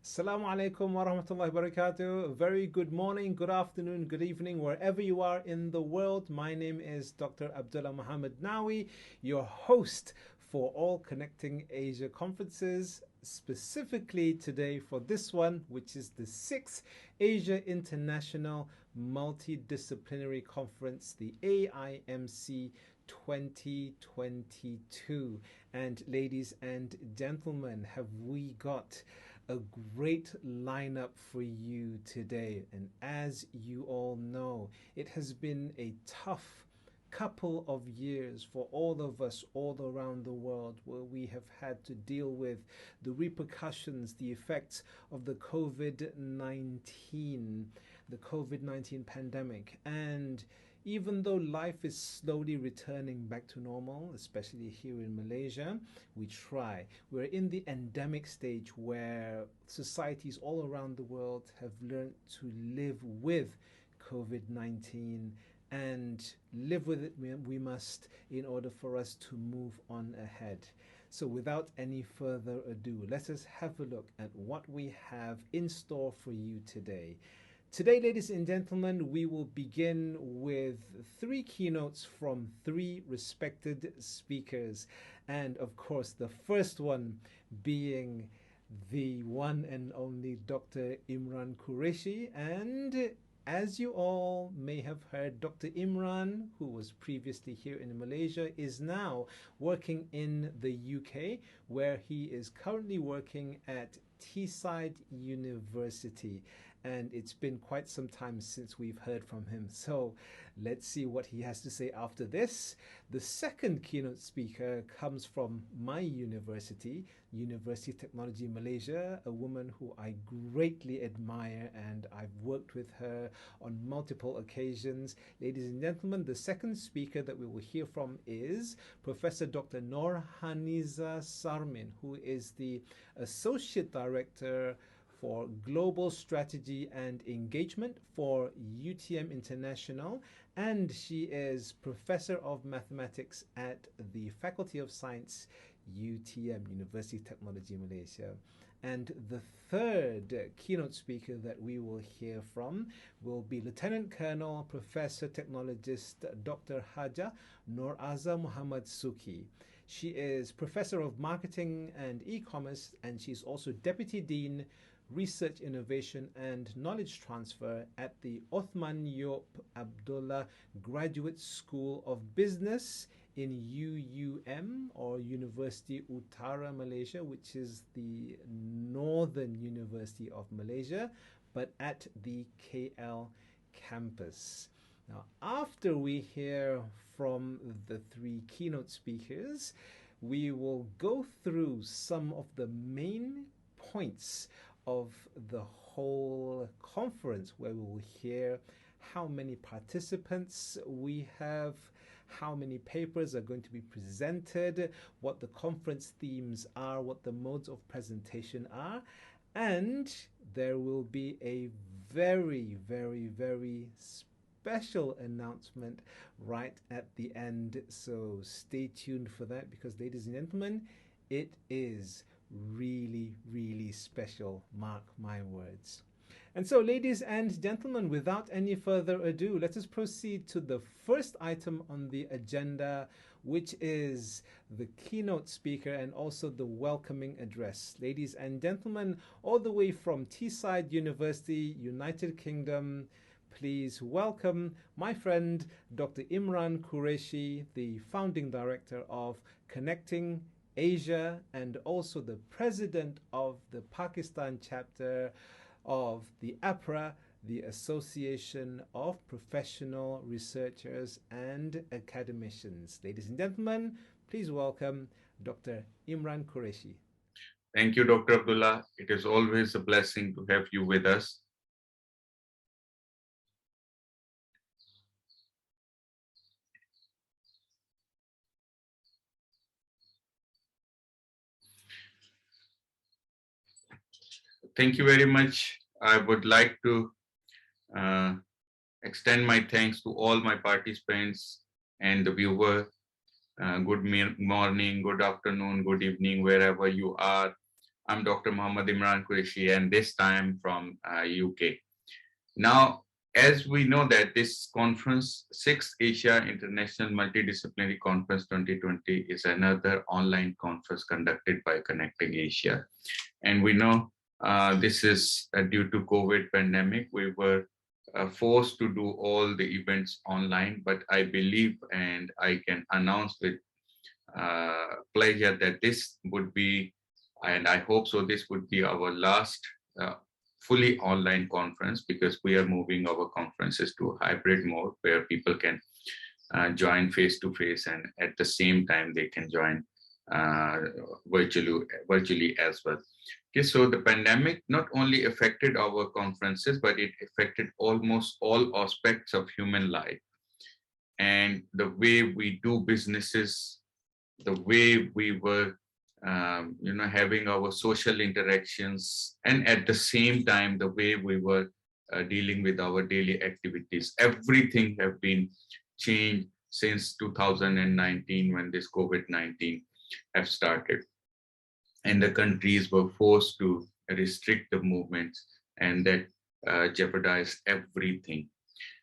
Assalamu alaikum wa rahmatullahi wa barakatuh. Very good morning, good afternoon, good evening, wherever you are in the world. My name is Dr. Abdullah Muhammad Nawi, your host for all Connecting Asia conferences, specifically today for this one, which is the 6th Asia International Multidisciplinary Conference, the AIMC 2022. And ladies and gentlemen, have we got a great lineup for you today. And as you all know, it has been a tough couple of years for all of us all around the world, where we have had to deal with the repercussions, the effects of the COVID-19 pandemic. And even though life is slowly returning back to normal, especially here in Malaysia, we try. We're in the endemic stage where societies all around the world have learned to live with COVID 19, and live with it we must in order for us to move on ahead. So, without any further ado, let us have a look at what we have in store for you today. Today, ladies and gentlemen, we will begin with three keynotes from three respected speakers. And of course, the first one being the one and only Dr. Imran Qureshi. And as you all may have heard, Dr. Imran, who was previously here in Malaysia, is now working in the UK, where he is currently working at Teesside University. And it's been quite some time since we've heard from him. So let's see what he has to say after this. The second keynote speaker comes from my university, University of Technology Malaysia, a woman who I greatly admire, and I've worked with her on multiple occasions. Ladies and gentlemen, the second speaker that we will hear from is Professor Dr. Norhaniza Sarmin, who is the Associate Director for Global Strategy and Engagement for UTM International, and she is Professor of Mathematics at the Faculty of Science, UTM, University of Technology Malaysia. And the third keynote speaker that we will hear from will be Lieutenant Colonel Professor Technologist Dr. Hajah Norazar Muhammad Suki. She is Professor of Marketing and E-Commerce, and she's also Deputy Dean Research, Innovation and Knowledge Transfer at the Othman Yop Abdullah Graduate School of Business in UUM, or University Utara Malaysia, which is the Northern University of Malaysia, but at the KL campus. Now, after we hear from the three keynote speakers, we will go through some of the main points of the whole conference, where we will hear how many participants we have, how many papers are going to be presented, what the conference themes are, what the modes of presentation are, and there will be a very, very, very special announcement right at the end. So stay tuned for that, because, ladies and gentlemen, it is really, really special, mark my words. And so, ladies and gentlemen, without any further ado, let us proceed to the first item on the agenda, which is the keynote speaker and also the welcoming address. Ladies and gentlemen, all the way from Teesside University, United Kingdom, please welcome my friend Dr. Imran Qureshi, the founding director of Connecting Asia, and also the president of the Pakistan chapter of the APRA, the Association of Professional Researchers and Academicians. Ladies and gentlemen, please welcome Dr. Imran Qureshi. Thank you, Dr. Abdullah. It is always a blessing to have you with us. Thank you very much. I would like to uh, extend my thanks to all my participants and the viewer. Good morning, good afternoon, good evening, wherever you are. I'm Dr. Muhammad Imran Qureshi, and this time from UK. Now, as we know that this conference, 6th Asia International Multidisciplinary Conference 2020, is another online conference conducted by Connecting Asia. And we know this is due to COVID pandemic. We were forced to do all the events online, but I believe and I can announce with pleasure that this would be, and I hope so, this would be our last fully online conference, because we are moving our conferences to hybrid mode where people can join face to face, and at the same time they can join virtually as well. Okay, so the pandemic not only affected our conferences, but it affected almost all aspects of human life, and the way we do businesses, the way we were having our social interactions, and at the same time the way we were dealing with our daily activities. Everything have been changed since 2019, when this COVID-19 have started, and the countries were forced to restrict the movements, and that jeopardized everything.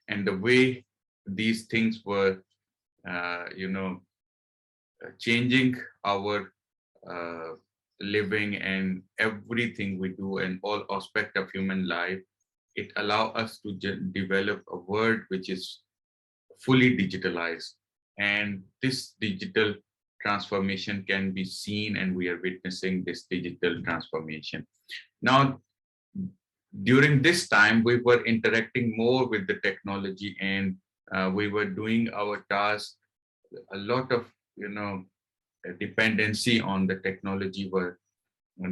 And the way these things were changing our living and everything we do and all aspect of human life, it allow us to develop a world which is fully digitalized. And this digital transformation can be seen, and we are witnessing this digital transformation. Now, during this time, we were interacting more with the technology, and we were doing our tasks. A lot of dependency on the technology were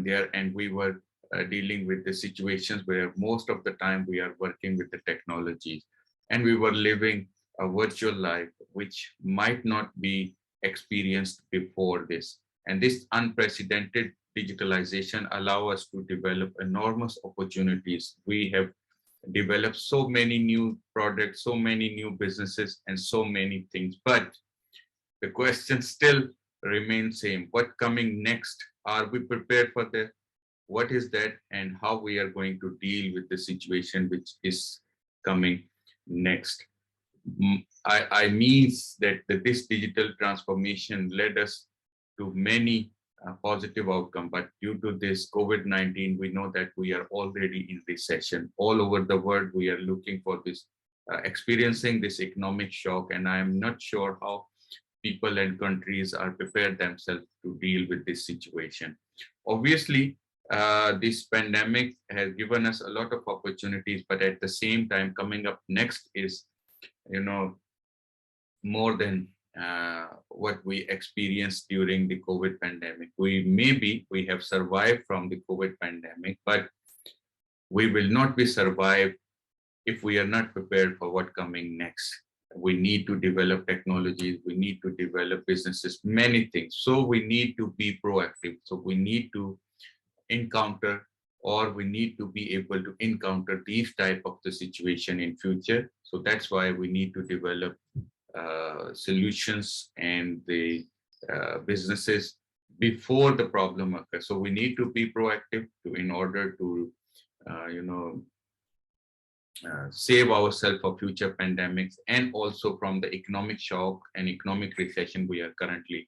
there, and we were dealing with the situations where most of the time we are working with the technology, and we were living a virtual life which might not be experienced before this. And this unprecedented digitalization allow us to develop enormous opportunities. We have developed so many new products, so many new businesses, and so many things. But the question still remains same. What coming next? Are we prepared for that? What is that, and how we are going to deal with the situation which is coming next? I means that this digital transformation led us to many positive outcome, but due to this COVID-19, we know that we are already in recession. All over the world, we are looking for this, experiencing this economic shock, and I am not sure how people and countries are prepared themselves to deal with this situation. Obviously, this pandemic has given us a lot of opportunities, but at the same time, coming up next is, more than what we experienced during the COVID pandemic. We have survived from the COVID pandemic, but we will not be survived if we are not prepared for what coming next. We need to develop technologies, we need to develop businesses, many things. So we need to be proactive. So we need to encounter, or we need to be able to encounter these type of the situation in future. So that's why we need to develop solutions and the businesses before the problem occurs. So we need to be proactive in order to, save ourselves for future pandemics, and also from the economic shock and economic recession we are currently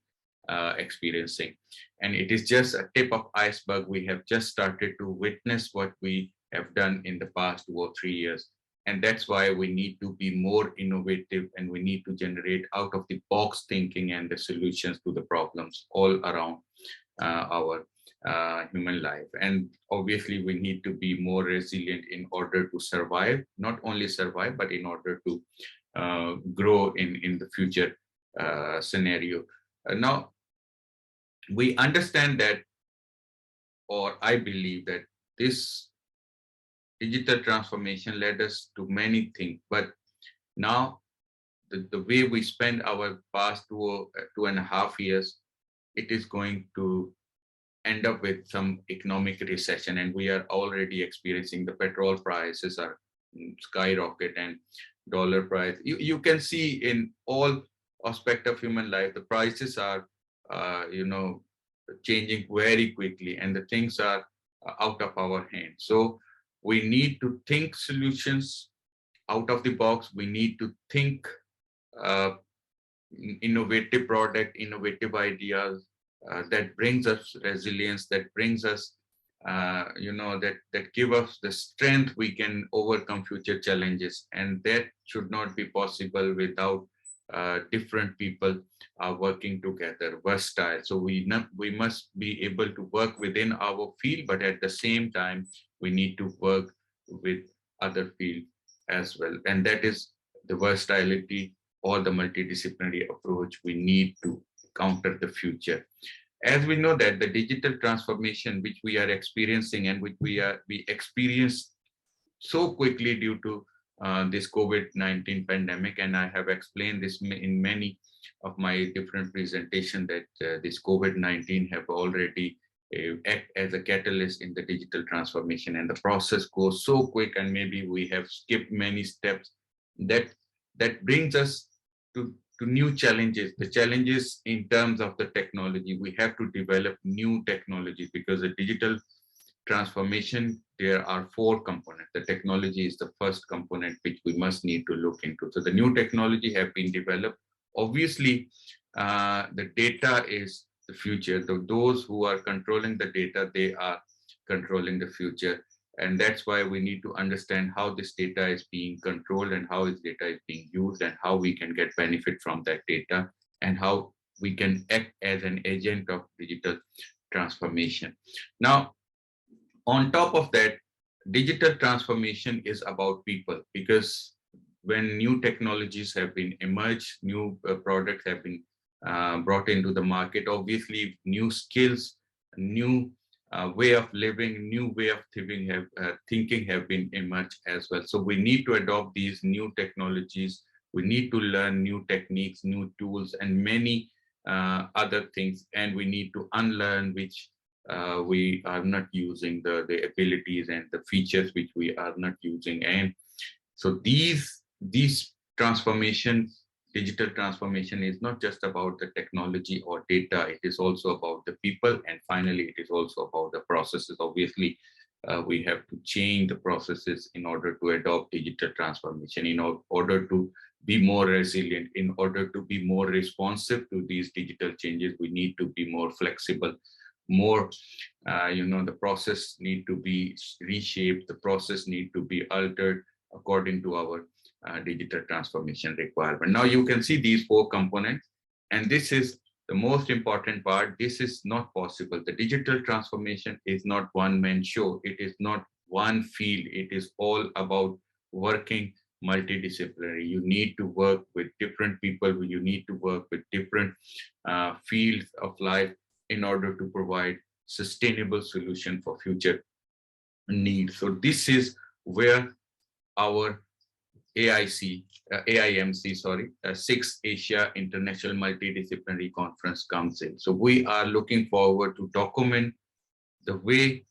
experiencing. And it is just a tip of iceberg. We have just started to witness what we have done in the past 2 or 3 years. And that's why we need to be more innovative, and we need to generate out of the box thinking and the solutions to the problems all around our human life. And obviously we need to be more resilient in order to survive, not only survive, but in order to grow in the future scenario. Now, we understand that, or I believe that this digital transformation led us to many things, but now the way we spend our past 2.5 years, it is going to end up with some economic recession, and we are already experiencing the petrol prices are skyrocket, and dollar price. You can see in all aspect of human life, the prices are, changing very quickly, and the things are out of our hands. So we need to think solutions out of the box. We need to think uh, innovative product, innovative ideas that brings us resilience, that brings us, that give us the strength we can overcome future challenges. And that should not be possible without different people working together, versatile. So we must be able to work within our field, but at the same time, we need to work with other fields as well. And that is the versatility or the multidisciplinary approach we need to counter the future. As we know that the digital transformation which we are experiencing and which we experienced so quickly due to this COVID-19 pandemic, and I have explained this in many of my different presentations that this COVID-19 have already act as a catalyst in the digital transformation, and the process goes so quick, and maybe we have skipped many steps that brings us to new challenges, the challenges in terms of the technology. We have to develop new technology because the digital transformation, there are four components. The technology is the first component which we must need to look into. So the new technology have been developed. Obviously, the data is the future. Those who are controlling the data, they are controlling the future. And that's why we need to understand how this data is being controlled and how this data is being used and how we can get benefit from that data and how we can act as an agent of digital transformation. Now, on top of that, digital transformation is about people, because when new technologies have been emerged, new products have been brought into the market, obviously new skills, new way of living, new way of thinking have been emerged as well. So we need to adopt these new technologies. We need to learn new techniques, new tools, and many other things. And we need to unlearn which we are not using, the abilities and the features which we are not using. And so these transformations, digital transformation is not just about the technology or data, it is also about the people. And finally, it is also about the processes. Obviously, we have to change the processes in order to adopt digital transformation, in order to be more resilient, in order to be more responsive to these digital changes. We need to be more flexible, more, the process need to be reshaped, the process need to be altered according to our digital transformation requirement. Now you can see these four components, and this is the most important part. This is not possible. The digital transformation is not one-man show. It is not one field. It is all about working multidisciplinary. You need to work with different people. You need to work with different fields of life in order to provide sustainable solution for future needs. So this is where our AIMC, 6th Asia International Multidisciplinary Conference comes in. So we are looking forward to document the way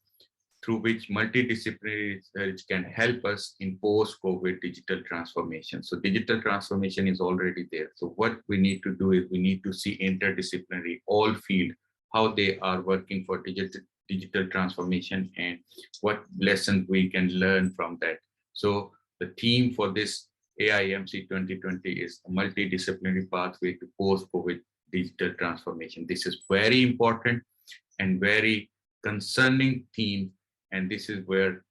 through which multidisciplinary research can help us in post-COVID digital transformation. So digital transformation is already there. So what we need to do is we need to see interdisciplinary, all field, how they are working for digital transformation and what lessons we can learn from that. So the theme for this AIMC 2020 is a multidisciplinary pathway to post-COVID digital transformation. This is very important and very concerning theme, and this is where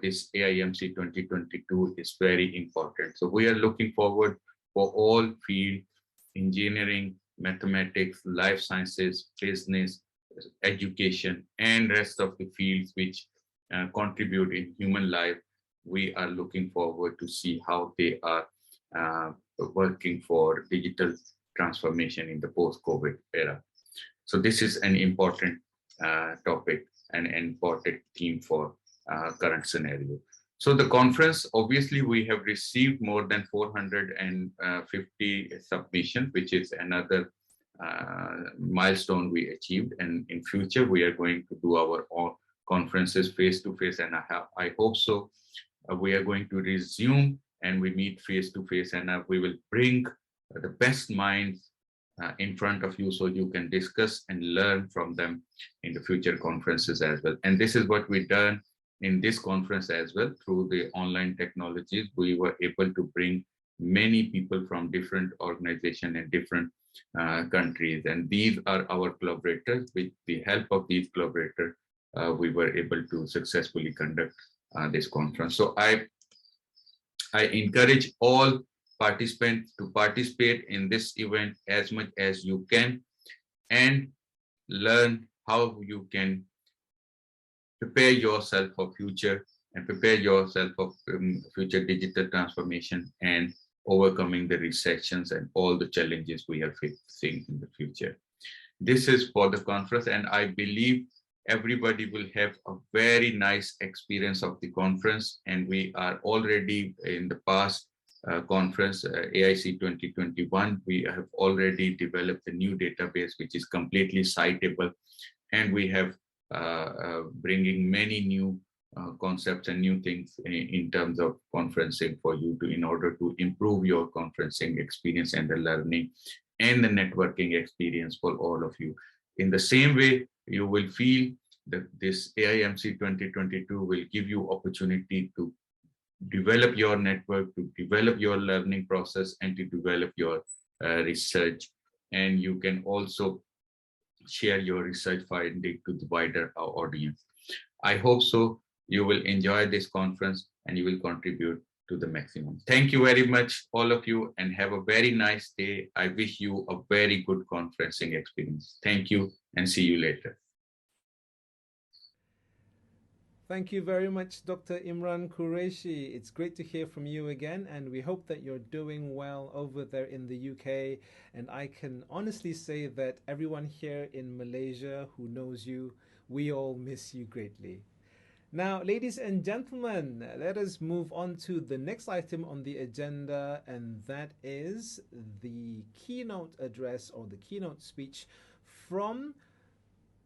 this AIMC 2022 is very important. So we are looking forward for all field, engineering, mathematics, life sciences, business, education, and rest of the fields which contribute in human life. We are looking forward to see how they are working for digital transformation in the post-COVID era. So this is an important topic and an important theme for current scenario. So the conference, obviously, we have received more than 450 submissions, which is another milestone we achieved. And in future, we are going to do our own conferences face-to-face, and I hope so. We are going to resume and we meet face-to-face, and we will bring the best minds in front of you so you can discuss and learn from them in the future conferences as well. And this is what we done in this conference as well. Through the online technologies, we were able to bring many people from different organizations and different countries. And these are our collaborators. With the help of these collaborators, we were able to successfully conduct this conference. So I encourage all participants to participate in this event as much as you can and learn how you can prepare yourself for future and prepare yourself for future digital transformation and overcoming the recessions and all the challenges we are facing in the future. This is for the conference, and I believe everybody will have a very nice experience of the conference. And we are already in the past conference, AIC 2021, we have already developed a new database which is completely citable, and we have bringing many new concepts and new things in terms of conferencing for you to, in order to improve your conferencing experience and the learning and the networking experience for all of you. In the same way, you will feel that this AIMC 2022 will give you opportunity to develop your network, to develop your learning process, and to develop your research. And you can also share your research finding to the wider audience. I hope so. You will enjoy this conference and you will contribute to the maximum. Thank you very much, all of you, and have a very nice day. I wish you a very good conferencing experience. Thank you and see you later. Thank you very much, Dr. Imran Qureshi. It's great to hear from you again, and we hope that you're doing well over there in the UK. And I can honestly say that everyone here in Malaysia who knows you, we all miss you greatly. Now, ladies and gentlemen, let us move on to the next item on the agenda, and that is the keynote address or the keynote speech from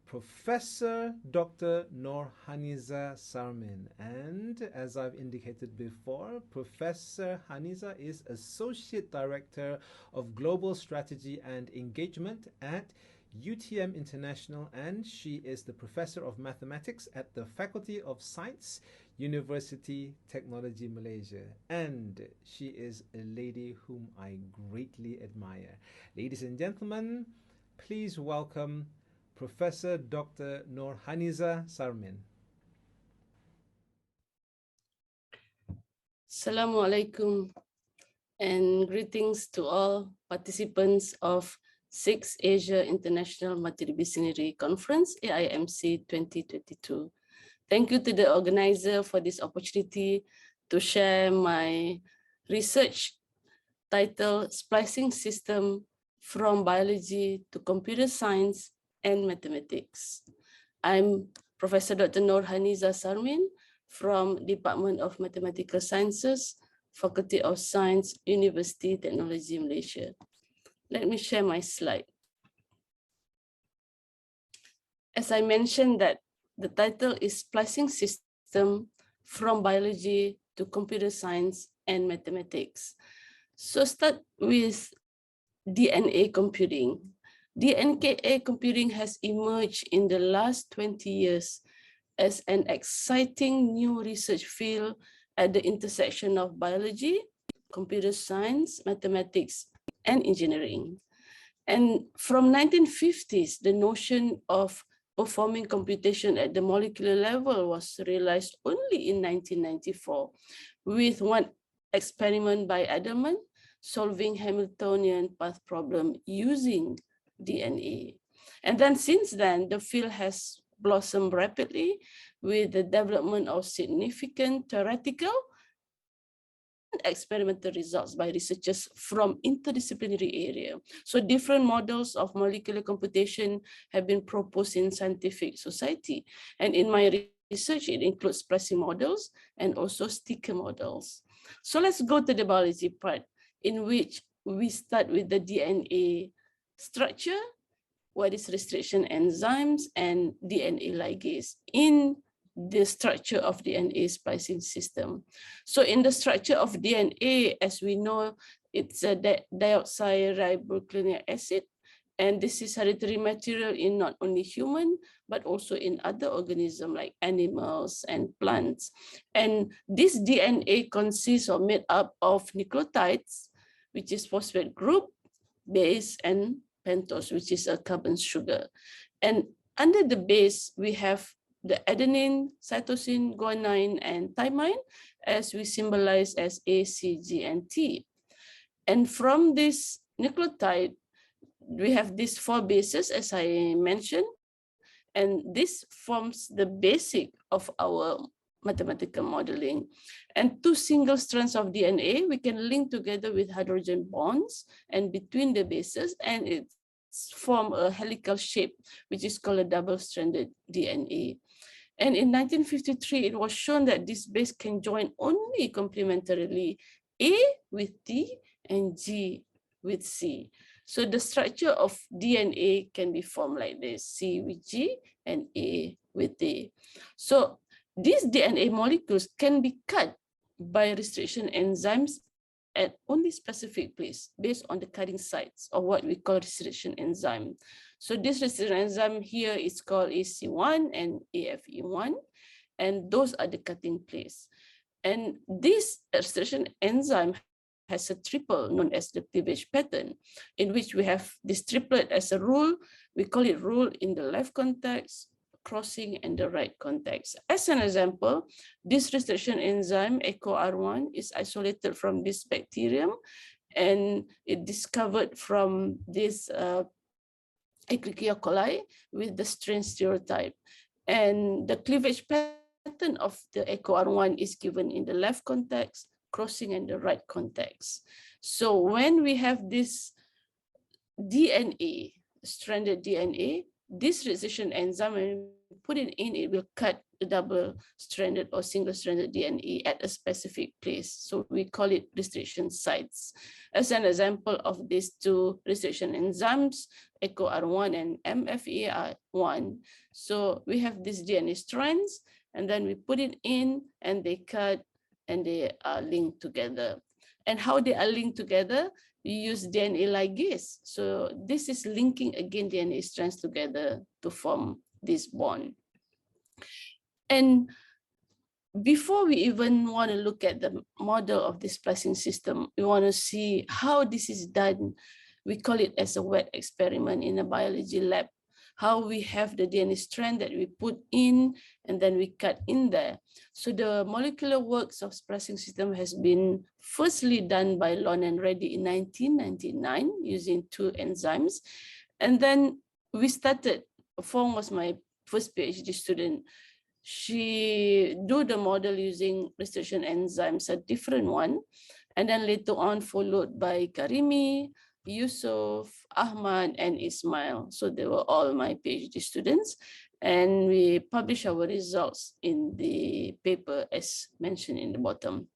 Professor Dr. Norhaniza Sarmin. And as I've indicated before, Professor Haniza is Associate Director of Global Strategy and Engagement at UTM International, and she is the Professor of Mathematics at the Faculty of Science, University Technology Malaysia. And she is a lady whom I greatly admire. Ladies and gentlemen, please welcome Professor Dr. Norhaniza Sarmin. Assalamualaikum and greetings to all participants of 6th Asia International Multidisciplinary Conference, AIMC 2022. Thank you to the organizer for this opportunity to share my research titled Splicing System from Biology to Computer Science and Mathematics. I'm Professor Dr. Norhaniza Sarmin from Department of Mathematical Sciences, Faculty of Science, University Technology Malaysia. Let me share my slide. As I mentioned that the title is Splicing System from Biology to Computer Science and Mathematics. So start with DNA computing. DNA computing has emerged in the last 20 years as an exciting new research field at the intersection of biology, computer science, mathematics, and engineering. And from 1950s, the notion of performing computation at the molecular level was realized only in 1994 with one experiment by Edelman solving Hamiltonian path problem using DNA. And then since then, the field has blossomed rapidly with the development of significant theoretical and experimental results by researchers from interdisciplinary area. So different models of molecular computation have been proposed in scientific society. And in my research, it includes splicing models and also sticker models. So let's go to the biology part, in which we start with the DNA structure, what is restriction enzymes, and DNA ligase in the structure of DNA splicing system. So in the structure of DNA, as we know, it's a dioxyribonucleic acid, And this is hereditary material in not only human, but also in other organisms like animals and plants. And this DNA consists or made up of nucleotides, which is phosphate group, base, and pentose, which is a carbon sugar. And under the base, we have the adenine, cytosine, guanine, and thymine, as we symbolize as A, C, G, and T. And from this nucleotide, we have these 4 bases, as I mentioned, and this forms the basic of our mathematical modeling. And 2 single strands of DNA, we can link together with hydrogen bonds and between the bases, and it form a helical shape, which is called a double-stranded DNA. And in 1953, it was shown that this base can join only complementarily A with T and G with C. So the structure of DNA can be formed like this, C with G and A with D. So these DNA molecules can be cut by restriction enzymes at only specific place based on the cutting sites, or what we call restriction enzyme. So this restriction enzyme here is called AC1 and AFE1, and those are the cutting place. And this restriction enzyme has a triple known as the cleavage pattern, in which we have this triplet as a rule. We call it rule in the left context, crossing, and the right context. As an example, this restriction enzyme, EcoR1, is isolated from this bacterium, and it discovered from this Escherichia coli with the strain stereotype. And the cleavage pattern of the EcoR1 is given in the left context, crossing, and the right context. So when we have this DNA, stranded DNA, this restriction enzyme, when we put it in, it will cut the double-stranded or single-stranded DNA at a specific place. So we call it restriction sites. As an example of these 2 restriction enzymes, EcoR1 and MFER1. So we have these DNA strands, and then we put it in, and they cut, and they are linked together. And how they are linked together? We use DNA ligase. So this is linking again DNA strands together to form this bond. And before we even want to look at the model of this splicing system, we want to see how this is done. We call it as a wet experiment in a biology lab, how we have the DNA strand that we put in and then we cut in there. So the molecular works of splicing system has been firstly done by Lon and Reddy in 1999 using 2 enzymes. And then we started, Fong was my first PhD student. She do the model using restriction enzymes, a different one. And then later on followed by Karimi, Yusuf, Ahmad, and Ismail. So they were all my PhD students. And we published our results in the paper as mentioned in the bottom.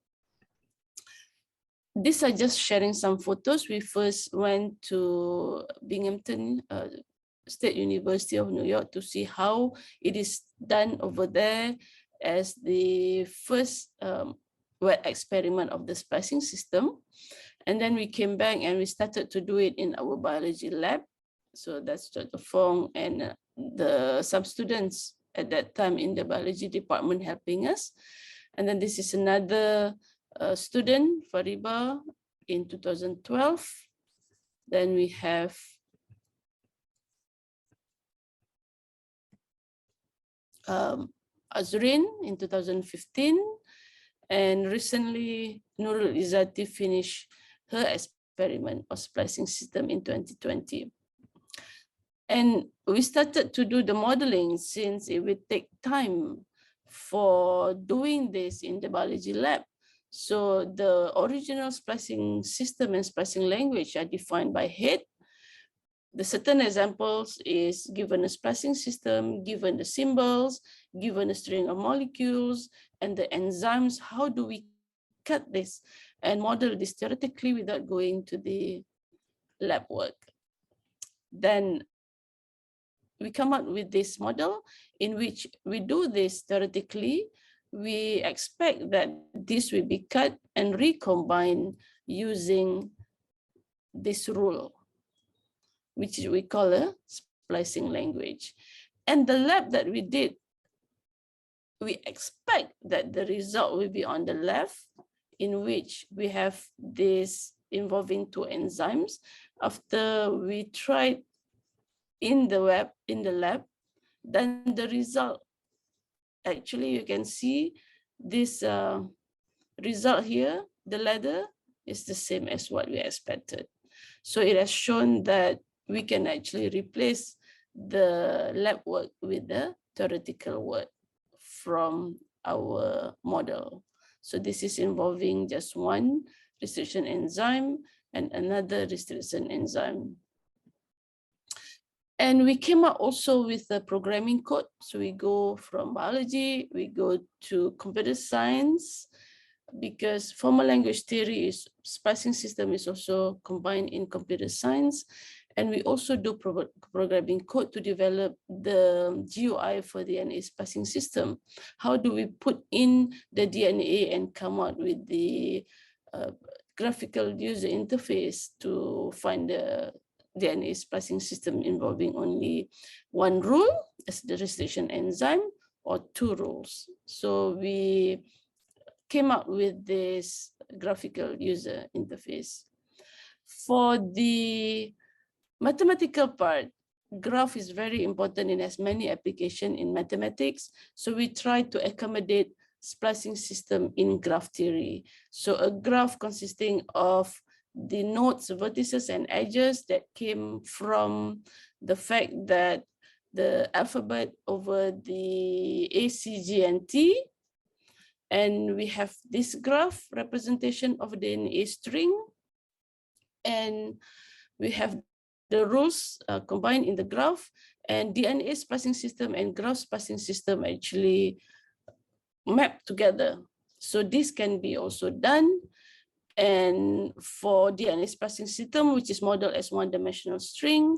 These are just sharing some photos. We first went to Binghamton State University of New York to see how it is done over there as the first wet experiment of the splicing system. And then we came back and we started to do it in our biology lab. So that's Dr. Fong and some students at that time in the biology department helping us. And then this is another student, Fariba, in 2012. Then we have Azrin in 2015. And recently, Nurul Izzati finished her experiment of splicing system in 2020. And we started to do the modeling since it would take time for doing this in the biology lab. So the original splicing system and splicing language are defined by head. The certain examples is given a splicing system, given the symbols, given a string of molecules, and the enzymes. How do we cut this and model this theoretically without going to the lab work? Then we come up with this model in which we do this theoretically. We expect that this will be cut and recombined using this rule. which we call a splicing language. And the lab that we did, we expect that the result will be on the left, in which we have this involving two enzymes. After we tried in the lab, then the result, actually you can see this result here, the ladder is the same as what we expected. So it has shown that we can actually replace the lab work with the theoretical work from our model. So this is involving just one restriction enzyme and another restriction enzyme. And we came up also with the programming code. So we go from biology, we go to computer science, because formal language theory is splicing system is also combined in computer science. And we also do programming code to develop the GUI for the DNA splicing system. How do we put in the DNA and come out with the graphical user interface to find the DNA splicing system involving only one rule as the restriction enzyme or two rules. So we came up with this graphical user interface. For the mathematical part, graph is very important and has many applications in mathematics. So we try to accommodate splicing system in graph theory. So a graph consisting of the nodes, vertices, and edges that came from the fact that the alphabet over the A, C, G, and T. And we have this graph representation of the DNA string. And we have the rules combined in the graph, and DNA splicing system and graph splicing system actually map together. So this can be also done. And for DNA splicing system, which is modeled as one-dimensional string,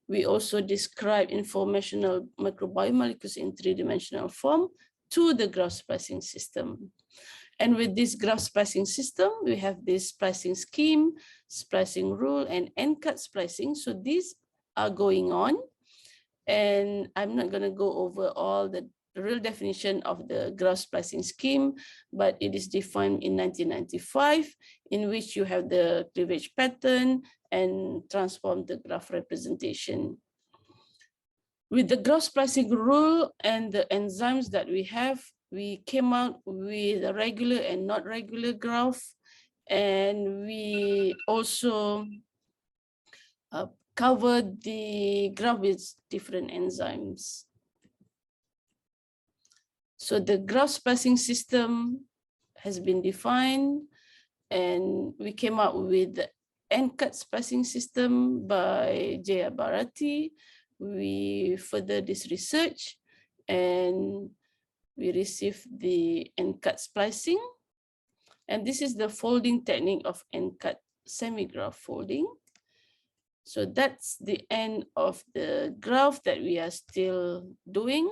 we also describe informational microbiomolecules in three-dimensional form to the graph splicing system. And with this graph splicing system, we have this splicing scheme, splicing rule, and end-cut splicing. So these are going on. And I'm not going to go over all the real definition of the graph splicing scheme, but it is defined in 1995, in which you have the cleavage pattern and transform the graph representation. With the graph splicing rule and the enzymes that we have, we came out with a regular and not regular graph. And we also covered the graph with different enzymes. So the graph splicing system has been defined, and we came up with the end-cut splicing system by Jaya Bharati. We further this research and we received the end-cut splicing. And this is the folding technique of end-cut semi-graph folding. So that's the end of the graph that we are still doing.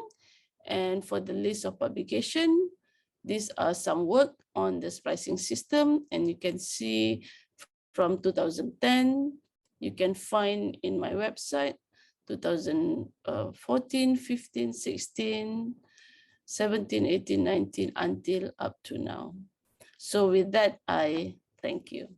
And for the list of publication, these are some work on the splicing system. And you can see from 2010, you can find in my website, 2014, 15, 16, 17, 18, 19, until up to now. So with that, I thank you.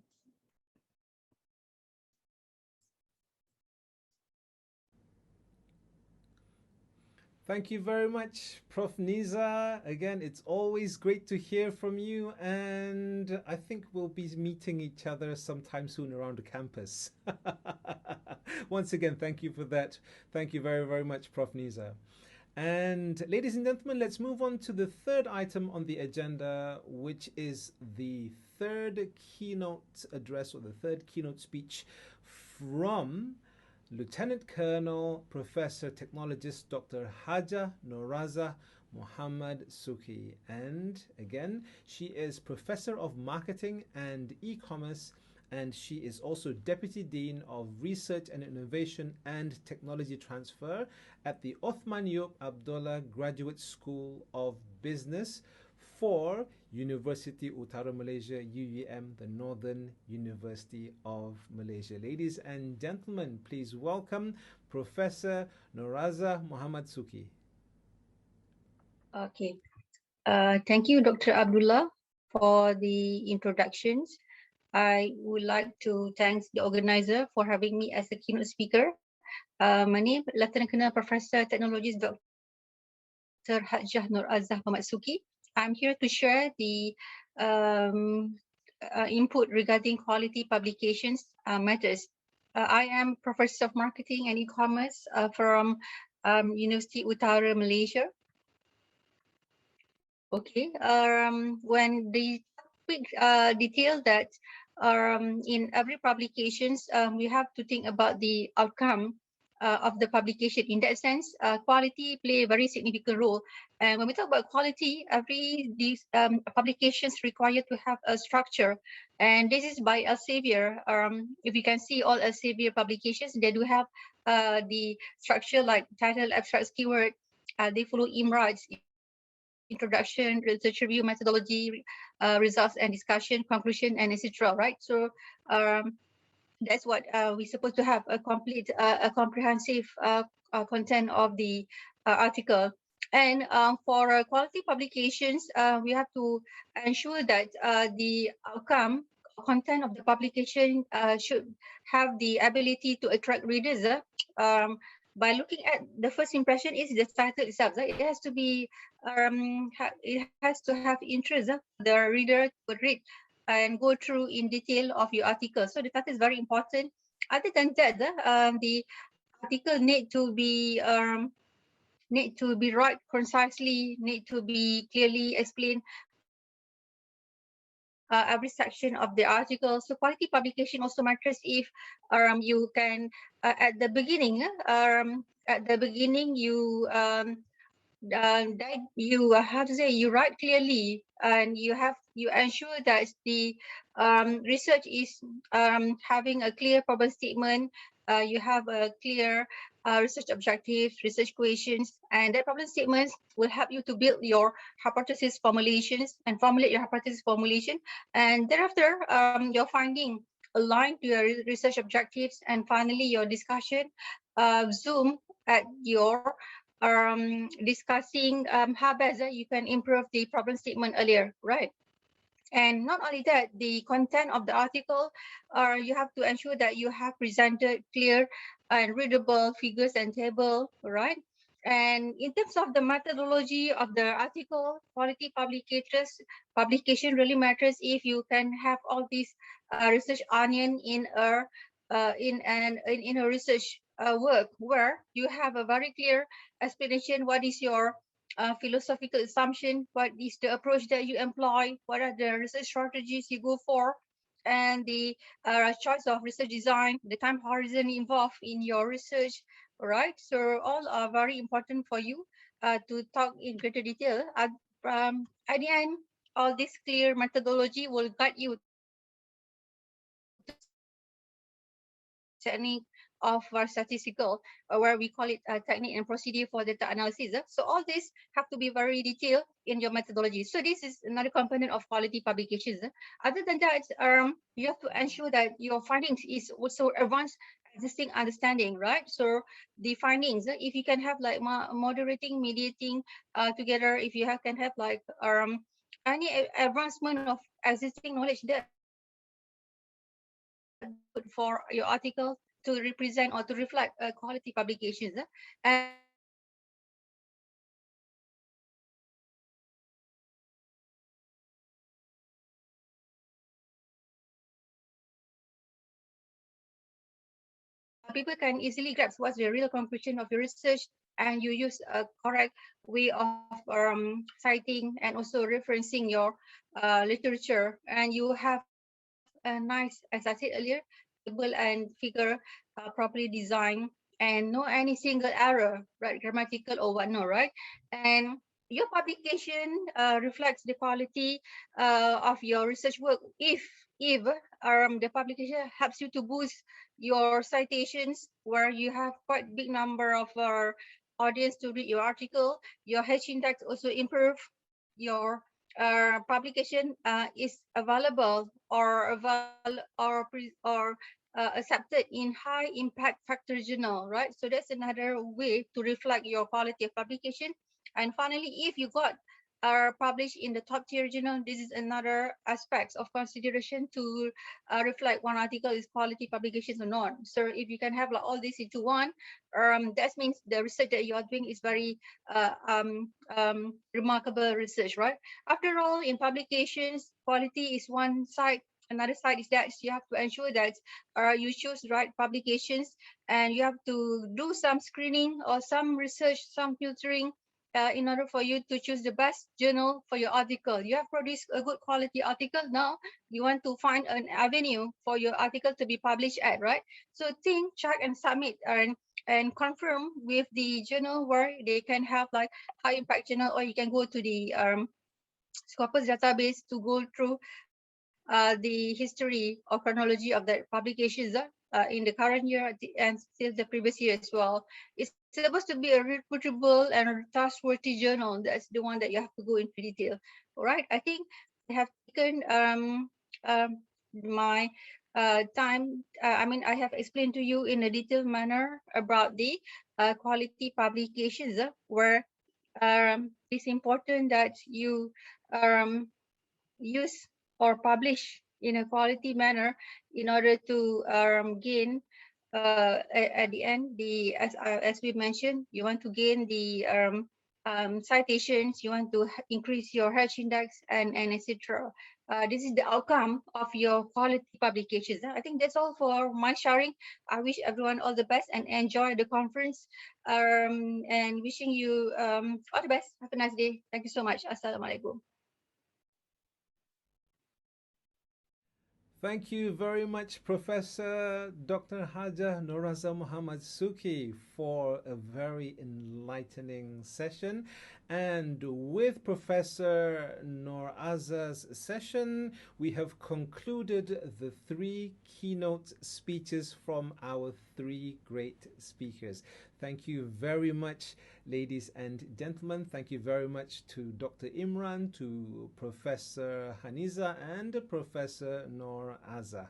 Thank you very much, Prof. Niza. Again, it's always great to hear from you, and I think we'll be meeting each other sometime soon around the campus. Once again, thank you for that. Thank you very, very much, Prof. Niza. And ladies and gentlemen, let's move on to the third item on the agenda, which is the third keynote address or the third keynote speech from Lieutenant Colonel Professor Technologist Dr. Hajah Narazar Muhammad Suki. And again, she is Professor of Marketing and E-Commerce, and she is also Deputy Dean of Research and Innovation and Technology Transfer at the Othman Yop Abdullah Graduate School of Business for University Utara Malaysia, UUM, the Northern University of Malaysia. Ladies and gentlemen, please welcome Professor Narazar Muhammad Suki. Okay. Thank you, Dr. Abdullah, for the introductions. I would like to thank the organizer for having me as a keynote speaker. My name is Lieutenant Colonel Professor Technologies Dr. Hajah Narazar Muhammad Suki. I'm here to share the input regarding quality publications matters. I am Professor of Marketing and E-Commerce from University Utara Malaysia. Okay, when the quick detail that in every publications, we have to think about the outcome of the publication. In that sense, quality play a very significant role. And when we talk about quality, every these publications require to have a structure. And this is by Elsevier. If you can see all Elsevier publications, they do have the structure like title, abstract, keyword. They follow Imran's introduction, research review, methodology, results and discussion, conclusion, and etc. Right? So that's what we're supposed to have, a complete, a comprehensive content of the article. And for quality publications, we have to ensure that the outcome content of the publication should have the ability to attract readers. By looking at the first impression is the title itself. It has to be, it has to have interest. The reader would read and go through in detail of your article. So the title is very important. Other than that, the article need to be right concisely, need to be clearly explained every section of the article. So quality publication also matters if you can at the beginning you that you how to say, you write clearly, and you ensure that the research is having a clear problem statement. You have a clear research objectives, research questions, and that problem statements will help you to build your hypothesis formulations and formulate your hypothesis formulation. And thereafter, your finding aligned to your research objectives, and finally your discussion zoom at your discussing how best you can improve the problem statement earlier, right? And not only that, the content of the article, you have to ensure that you have presented clear and readable figures and table, right? And in terms of the methodology of the article, quality publication really matters if you can have all these research onion in a research work where you have a very clear explanation. What is your philosophical assumption? What is the approach that you employ? What are the research strategies you go for? And the choice of research design, the time horizon involved in your research, right? So all are very important for you to talk in greater detail. At the end, all this clear methodology will guide you technique of our statistical, where we call it technique and procedure for data analysis. So all this have to be very detailed in your methodology. So this is another component of quality publications. Other than that, you have to ensure that your findings is also advanced existing understanding, right? So the findings, if you can have like moderating, mediating together, if you can have like any advancement of existing knowledge, that good for your article to represent or to reflect quality publications. And people can easily grasp what's the real conclusion of your research, and you use a correct way of citing and also referencing your literature, and you have a nice, as I said earlier, table and figure properly designed, and no any single error, right, grammatical or whatnot, right? And your publication reflects the quality of your research work if the publication helps you to boost your citations, where you have quite big number of audience to read your article. Your H index also improve. Your publication is available or accepted in high impact factor journal, right? So that's another way to reflect your quality of publication. And finally, if you got are published in the top tier journal, this is another aspect of consideration to reflect one article is quality publications or not. So if you can have like all this into one, that means the research that you are doing is very remarkable research, right? After all, in publications, quality is one side. Another side is that you have to ensure that you choose the right publications, and you have to do some screening or some research, some filtering in order for you to choose the best journal for your article. You have produced a good quality article. Now you want to find an avenue for your article to be published at, right? So think, check, and submit, and confirm with the journal where they can have like high impact journal, or you can go to the Scopus database to go through the history or chronology of the publications in the current year and still the previous year as well. It's supposed to be a reputable and a trustworthy journal. That's the one that you have to go into detail. All right. I think I have taken my time. I mean, I have explained to you in a detailed manner about the quality publications where it's important that you um, use or publish in a quality manner in order to gain at the end the as we mentioned, you want to gain the citations, you want to increase your H index and etc. This is the outcome of your quality publications. I think that's all for my sharing. I wish everyone all the best and enjoy the conference, and wishing you all the best. Have a nice day. Thank you so much. Assalamualaikum. Thank you very much, Professor Dr. Hajah Narazar Muhammad Suki, for a very enlightening session. And with Professor Norazar's session, we have concluded the 3 keynote speeches from our 3 great speakers. Thank you very much, ladies and gentlemen. Thank you very much to Dr. Imran, to Professor Haniza, and Professor Norazar.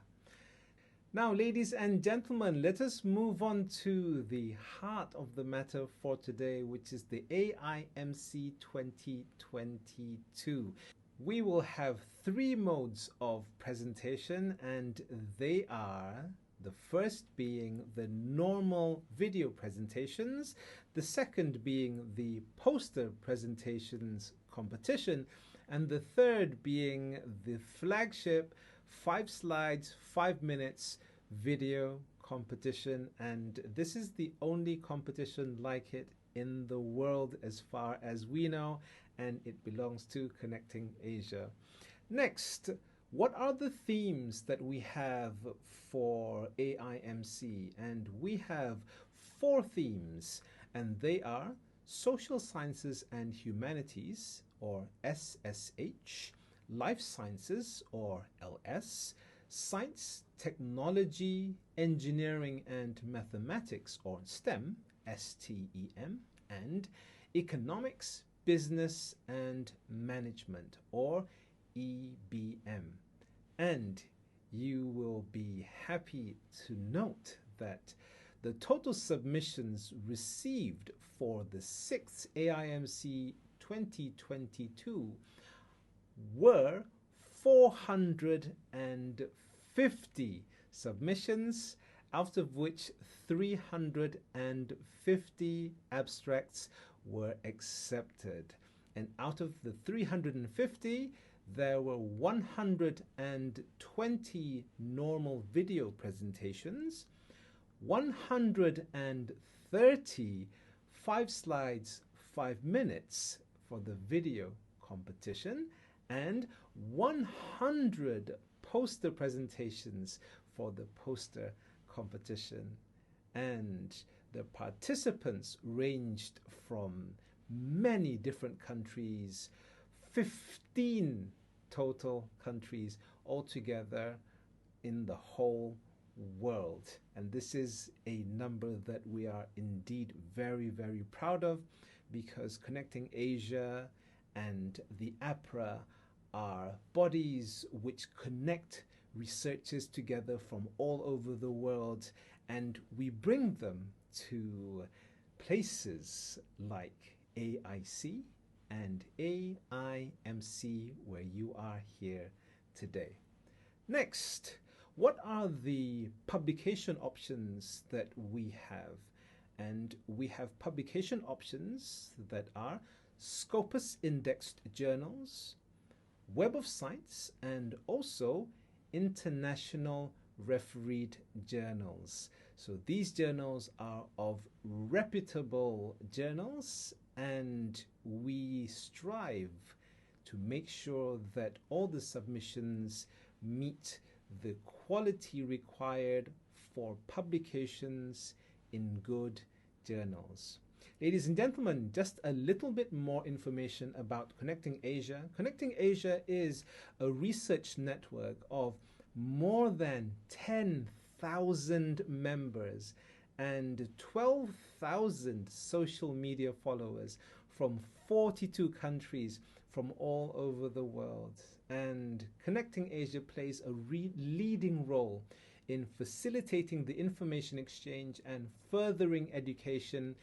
Now, ladies and gentlemen, let us move on to the heart of the matter for today, which is the AIMC 2022. We will have 3 modes of presentation, and they are: the first being the normal video presentations, the second being the poster presentations competition, and the third being the flagship 5 slides, 5 minutes video competition. And this is the only competition like it in the world as far as we know, and it belongs to Connecting Asia. Next, what are the themes that we have for AIMC? And we have 4 themes, and they are Social Sciences and Humanities, or SSH, Life Sciences, or LS, Science, Technology, Engineering and Mathematics, or STEM, STEM, and Economics, Business and Management, or EBM. And you will be happy to note that the total submissions received for the 6th AIMC 2022 were 450 submissions, out of which 350 abstracts were accepted. And out of the 350, there were 120 normal video presentations, 130 5 slides, 5 minutes for the video competition, and 100 poster presentations for the poster competition. And the participants ranged from many different countries, 15 total countries altogether in the whole world. And this is a number that we are indeed very, very proud of, because Connecting Asia and the APRA are bodies which connect researchers together from all over the world, and we bring them to places like AIC and AIMC, where you are here today. Next, what are the publication options that we have? And we have publication options that are Scopus indexed journals, Web of Science, and also international refereed journals. So these journals are of reputable journals, and we strive to make sure that all the submissions meet the quality required for publications in good journals. Ladies and gentlemen, just a little bit more information about Connecting Asia. Connecting Asia is a research network of more than 10,000 members and 12,000 social media followers from 42 countries from all over the world. And Connecting Asia plays a leading role in facilitating the information exchange and furthering education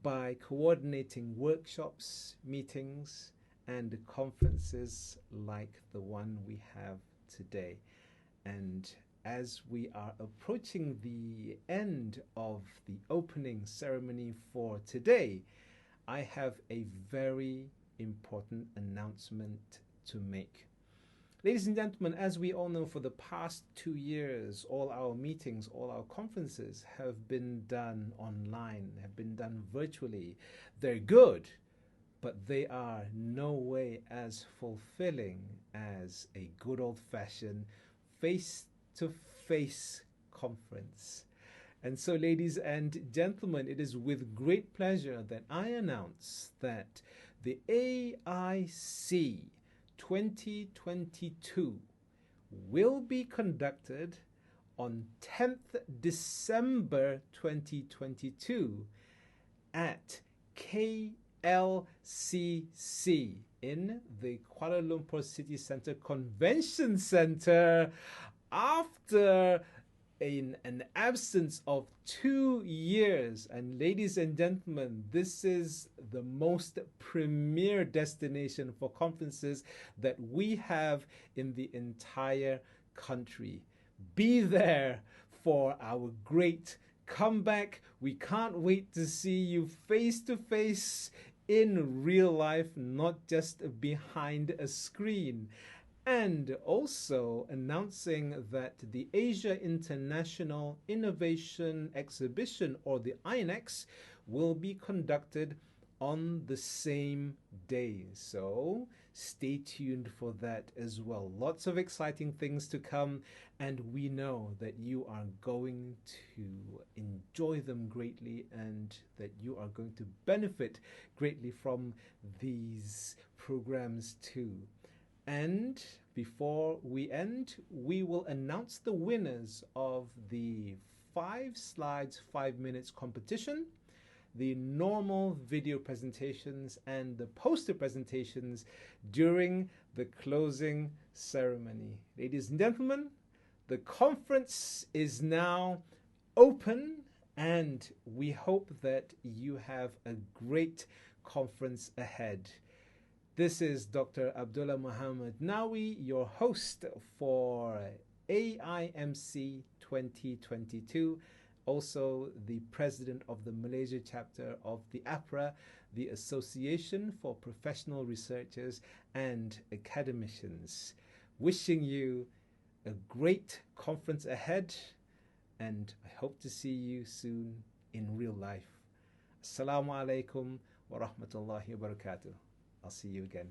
by coordinating workshops, meetings, and conferences like the one we have today. And as we are approaching the end of the opening ceremony for today, I have a very important announcement to make. Ladies and gentlemen, as we all know, for the past 2 years, all our meetings, all our conferences have been done online, have been done virtually. They're good, but they are no way as fulfilling as a good old-fashioned face-to-face conference. And so, ladies and gentlemen, it is with great pleasure that I announce that the AIC 2022 will be conducted on 10th December 2022 at KLCC in the Kuala Lumpur City Centre Convention Centre after an absence of 2 years. And ladies and gentlemen, this is the most premier destination for conferences that we have in the entire country. Be there for our great comeback. We can't wait to see you face to face in real life, not just behind a screen. And also announcing that the Asia International Innovation Exhibition, or the INEX, will be conducted on the same day. So stay tuned for that as well. Lots of exciting things to come, and we know that you are going to enjoy them greatly and that you are going to benefit greatly from these programs too. And before we end, we will announce the winners of the 5 slides, 5 minutes competition, the normal video presentations, and the poster presentations during the closing ceremony. Ladies and gentlemen, the conference is now open, and we hope that you have a great conference ahead. This is Dr. Abdullah Muhammad Nawi, your host for AIMC 2022, also the president of the Malaysia chapter of the APRA, the Association for Professional Researchers and Academicians. Wishing you a great conference ahead, and I hope to see you soon in real life. Assalamu alaikum wa rahmatullahi wa barakatuh. I'll see you again.